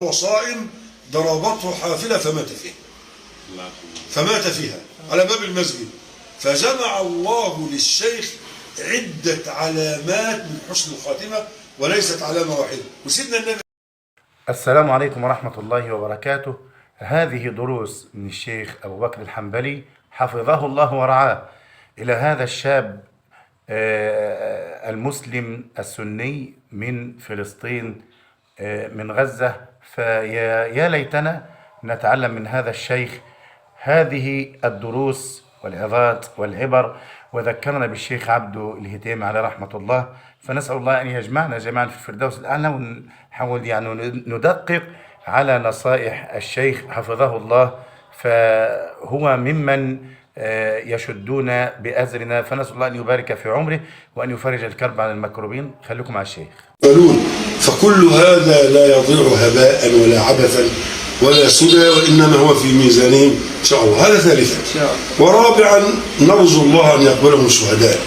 وصائم ضربته حافلة فمات فيها على باب المسجد. فجمع الله للشيخ عدة علامات من حسن الخاتمة وليست علامة واحدة. وسيدنا النبي. السلام عليكم ورحمة الله وبركاته. هذه دروس من الشيخ أبو بكر الحنبلي حفظه الله ورعاه إلى هذا الشاب المسلم السني من فلسطين، من غزة. فيا ليتنا نتعلم من هذا الشيخ هذه الدروس والعظات والعبر. وذكرنا بالشيخ عبده الهتيم على رحمة الله، فنسأل الله أن يجمعنا جميعا في الفردوس الأعلى، ونحاول ندقق على نصائح الشيخ حفظه الله. فهو ممن يشدون بأزرنا، فنسأل الله أن يبارك في عمره وأن يفرج الكرب عن المكروبين. خليكم مع الشيخ. فكل هذا لا يضيع هباء ولا عبثا ولا سدى، وإنما هو في ميزانهم إن شاء الله. هذا ثالثا. ورابعا نرجو الله أن يقبلهم شهداء،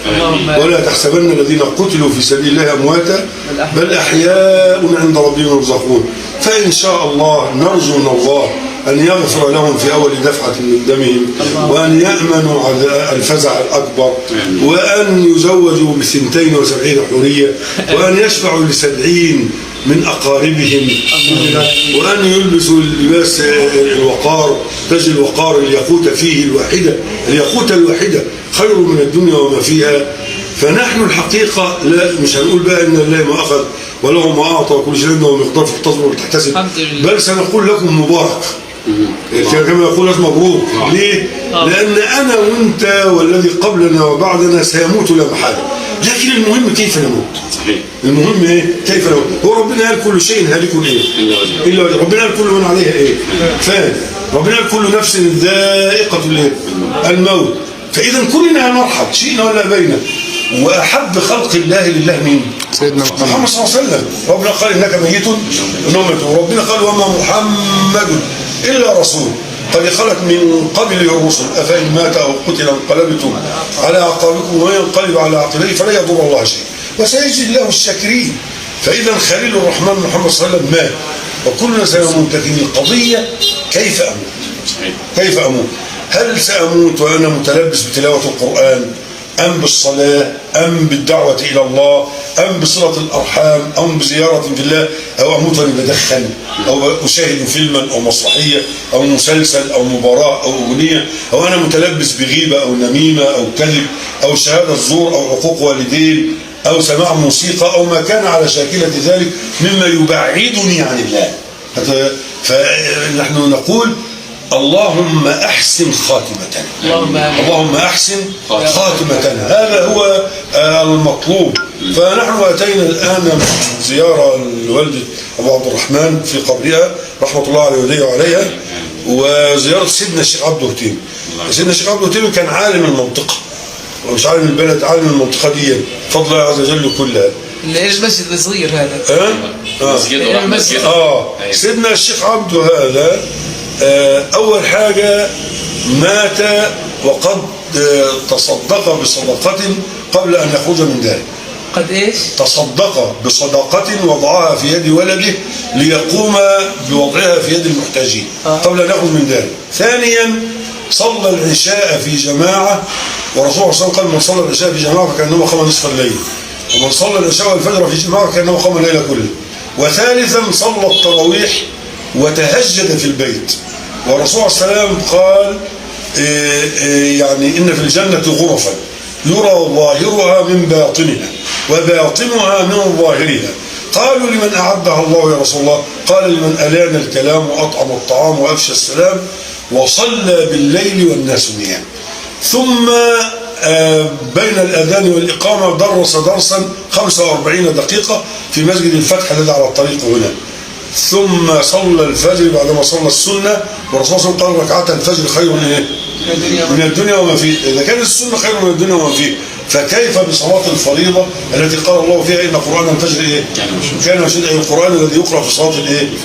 ولا تحسبن الذين قتلوا في سبيل الله أمواتا بل أحياء عند ربهم يرزقون. فإن شاء الله نرجو من الله أن يغفر لهم في أول دفعة من دمهم، وأن يأمنوا على الفزع الأكبر، وأن يزوجوا ب72 حورية، وأن يشفعوا ل70 من أقاربهم، وأن يلبسوا اللباس الوقار، تاج الوقار، الياقوت فيه الواحدة، الياقوت الواحدة خير من الدنيا وما فيها. فنحن الحقيقة لا مش هنقول بقى إن الله ما أخذ وله ما أعطى وكل شيء عنده ومقدار فاحتسبوا وتحتسب، بل سنقول لكم مبارك كما يقول لك مبروك. ليه؟ لأن أنا وأنت والذي قبلنا وبعدنا سيموت لا محالة، لكن المهم كيف نموت. المهم ايه؟ كيف نموت. هو ربنا قال كل شيء هالك ايه؟ الا وجهه. ربنا قال كل من عليها ايه؟ فان. ربنا قال كل نفس ذائقة الموت. فإذا كلنا هنرحل شئنا ولا أبينا. وأحب خلق الله لله مين؟ سيدنا محمد صلى الله عليه وسلم. ربنا قال إنك ميت وإنهم ميتون. وربنا قال وما محمد إلا رسول قد خلت من قبله الرسل أفإن مات أو قتل انقلبتم على أعقابكم ومن ينقلب على عقبيه فلا يضر الله شيء وسيجزي الله الشاكرين. فإذا خليل الرحمن محمد صلى الله عليه وسلم مات وكلنا سنموت، لكن القضية كيف أموت؟ كيف أموت؟ هل سأموت وأنا متلبس بتلاوة القرآن، أم بالصلاة، أم بالدعوة إلى الله، أم بصلة الأرحام، أم بزيارة في الله، أو أموت وأنا بدخن، أو أشاهد فيلما أو مسرحية أو مسلسل أو مباراة أو أغنية، أو أنا متلبس بغيبة أو نميمة أو كذب أو شهادة زور أو عقوق والدين أو سماع موسيقى أو ما كان على شاكلة ذلك مما يبعدني عن الله. فنحن نقول اللهم أحسن خاتمتنا، اللهم أحسن خاتمتنا. هذا هو المطلوب. فنحن أتينا الآن من زيارة لوالدة أبو عبد الرحمن في قبرها رحمة الله عليه ويديه عليها، وزيارة سيدنا الشيخ عبده الهتيم. سيدنا الشيخ عبده الهتيم كان عالم المنطقة، ومش عالم البلد، عالم المنطقة دي فضل الله عز وجل كلها. المسجد الصغير هذا المسجد سيدنا الشيخ عبده هذا أول حاجة مات وقد تصدق بصدقة قبل أن يخرج من داره. قد إيش؟ تصدق بصدقة وضعها في يد ولده ليقوم بوضعها في يد المحتاجين قبل أن يخرج من داره. ثانيا صلى العشاء في جماعة، ورسول الله صلى الله عليه وسلم قال من صلى العشاء في جماعة فكأنما قام نصف الليل، ومن صلى العشاء والفجر في جماعة فكأنما قام الليل كله. وثالثا صلى التراويح وتهجد في البيت، ورسول الله صلى الله عليه وسلم قال يعني إن في الجنة غرفا يرى ظاهرها من باطنها وباطنها من ظاهرها. قالوا لمن أعدها الله يا رسول الله؟ قال لمن ألان الكلام وأطعم الطعام وأفشى السلام وصلى بالليل والناس نيام. ثم بين الأذان والإقامة درس درسا 45 دقيقة في مسجد الفتح الذي على الطريق هنا. ثم صلى الفجر بعدما صلى السنة، والرسول صلى الله عليه وسلم قال ركعات الفجر خير من الدنيا وما فيه. إذا كان السنة خير من الدنيا وما فيه، فكيف بصلاة الفريضة التي قال الله فيها إن قرآن الفجر إيه؟ كان مشهودا، القرآن الذي يقرأ في صلاة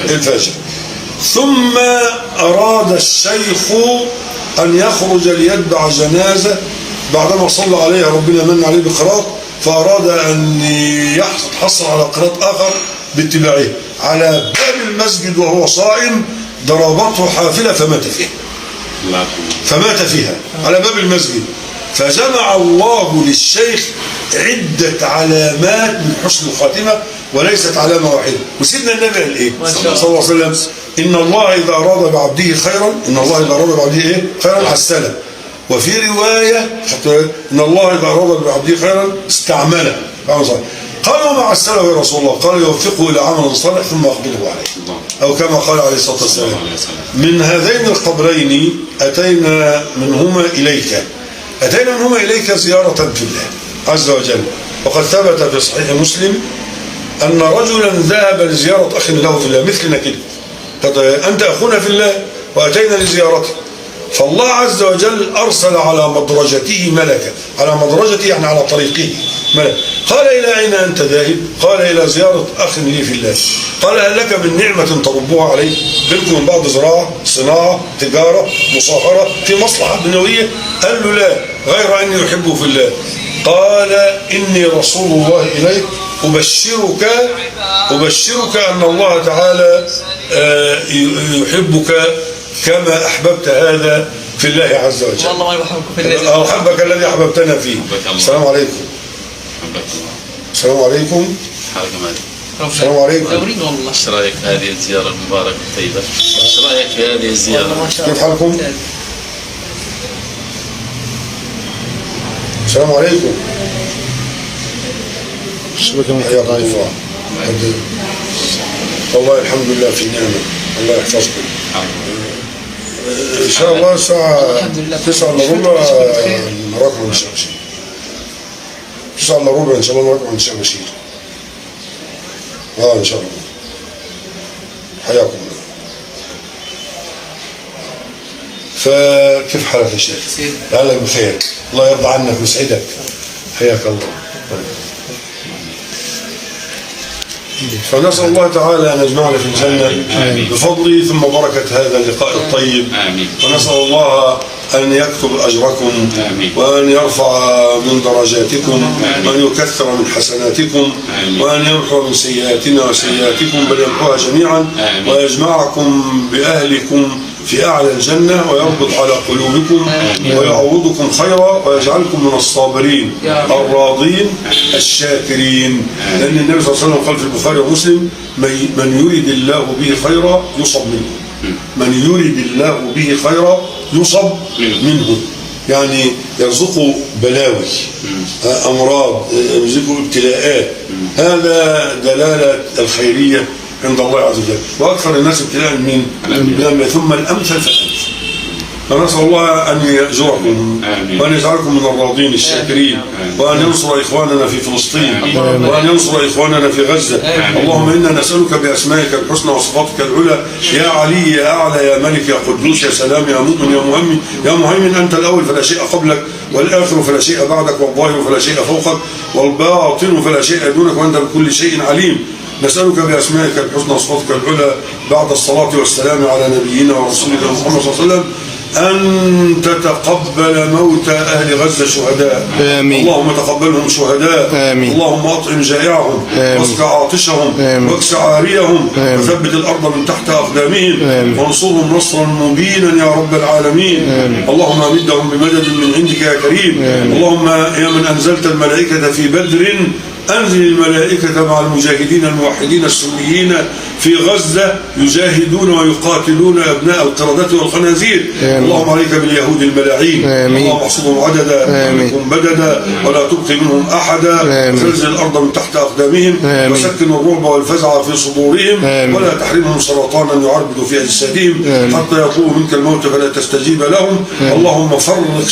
الفجر. ثم أراد الشيخ أن يخرج ليتبع جنازة بعدما صلى عليها، ربنا من عليه بقراءة، فأراد أن يحصل على قراءة آخر باتباعه، على باب المسجد وهو صائم ضربته حافلة فمات فيها. فمات فيها على باب المسجد. فجمع الله للشيخ عدة علامات من حسن الخاتمة وليست علامة واحدة. وسيدنا النبي قال ايه صلى الله عليه وسلم؟ إن الله إذا أراد بعبده خيرا، إن الله إذا أراد بعبده إيه؟ خيرا عسله. وفي رواية إن الله إذا أراد بعبده خيرا استعمله. قال وما عسله يا رسول الله؟ قال يوفقه إلى عمل صالح ثم يقبضه عليه، أو كما قال عليه الصلاة والسلام. من هذين القبرين أتينا منهما إليك زيارة في الله عز وجل. وقد ثبت في صحيح مسلم أن رجلا ذهب لزيارة أخ له في الله مثلنا كده، أنت أخونا في الله وأتينا لزيارته، فالله عز وجل أرسل على مدرجته ملكا، على مدرجته يعني على طريقه ملك. قال إلى أين أنت ذاهب؟ قال إلى زيارة أخ لي في الله. قال هل لك من نعمة تربوها عليه؟ بينكم من بعض زراعة، صناعة، تجارة، مصاهرة، في مصلحة دنيوية؟ قال له لا، غير أني أحبه في الله. قال إني رسول الله إليك أبشرك أن الله تعالى يحبك كما أحببت هذا في الله عز وجل. والله ما يحبك في الله. أو حبك الذي أحببتنا فيه. السلام عليكم. السلام عليكم. السلام عليكم. والله. ايش رايك في هذه الزياره المباركه الطيبه؟ ايش رايك في هذه الزياره؟ كيف حالكم؟ السلام عليكم. حياكم الله. والله الحمد لله في نعمه. الله يحفظكم. ان شاء الله الساعه 9:15 نراكم عند الشيخ بشير. 9:15 ان شاء الله نراكم عند الشيخ بشير. ان شاء الله. حياكم الله. فكيف حالك يا شيخ؟ لعلك بخير. الله يرضى عنك ويسعدك. حياك الله. فنسأل الله تعالى أن يجمعنا في الجنة بفضله ثم بركة هذا اللقاء الطيب. ونسأل الله أن يكتب أجركم وأن يرفع من درجاتكم وأن يكثر من حسناتكم وأن يمحو من سيئاتنا وسيئاتكم، بل يمحوها جميعا، ويجمعكم بأهلكم في أعلى الجنة، ويربط على قلوبكم ويعوضكم خيرا، ويجعلكم من الصابرين الراضين الشاكرين. لأن النبي صلى الله عليه وسلم قال في البخاري ومسلم: من يريد الله به خيرا يصب منه. من يريد الله به خيرا يصب منه، يعني يرزقه بلاوي، أمراض، يرزقه ابتلاءات. هذا دلالة الخيرية عند الله عز وجل. وأكثر الناس ابتلاء من ثم الأمثل فالأمثل. فنسأل الله أن يأجركم وأن يجعلكم من الراضين الشاكرين، وأن ينصر إخواننا في فلسطين، وأن ينصر إخواننا في غزة. اللهم إنا نسألك بأسمائك الحسنى وصفاتك العلى، يا علي يا أعلى يا ملك يا قدوس يا سلام يا مؤمن يا مهيمن يا مهيمن، أنت الأول فلا شيء قبلك، والآخر فلا شيء بعدك، والظاهر فلا شيء فوقك، والباطن فلا شيء دونك، وأنت بكل شيء عليم. نسألك بأسمائك الحسنى وصفاتك العلى بعد الصلاة والسلام على نبينا ورسولنا محمد صلى الله عليه وسلم أن تتقبل موت أهل غزة شهداء. اللهم تقبلهم شهداء. اللهم أطعم جائعهم واسق عاطشهم واكس عاريهم وثبت الأرض من تحت أقدامهم وانصرهم نصرا مبينا يا رب العالمين. اللهم أمدهم بمدد من عندك يا كريم. اللهم يا من أنزلت الملائكة في بدر أنزل الملائكة مع المجاهدين الموحدين السنيين في غزة يجاهدون ويقاتلون أبناء القردة والخنازير. اللهم عليك باليهود الملاعين، اللهم احصدهم عددا ومنهم بددا ولا تبقي منهم أحدا، زلزل الأرض من تحت أقدامهم وسكن الرعب والفزع في صدورهم، ولا تحرمهم سرطانا يعربد في أجسادهم حتى يطلبوا منك الموت فلا تستجيب لهم. اللهم فرق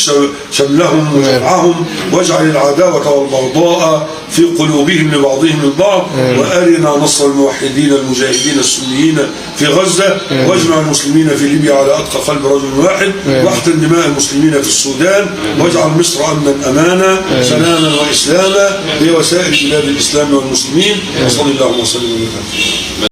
شملهم وجمعهم، واجعل العداوة والبغضاء في قلوبهم لبعضهم البعض، وأرنا نصر الموحدين المجاهدين السنيين في غزة، واجمع المسلمين في ليبيا على أتقى قلب رجل واحد، واحقن دماء المسلمين في السودان، واجعل مصر أمنا أمانا سلاما وإسلاما هي وسائر بلاد الإسلام والمسلمين. وصلى الله وسلم وبارك.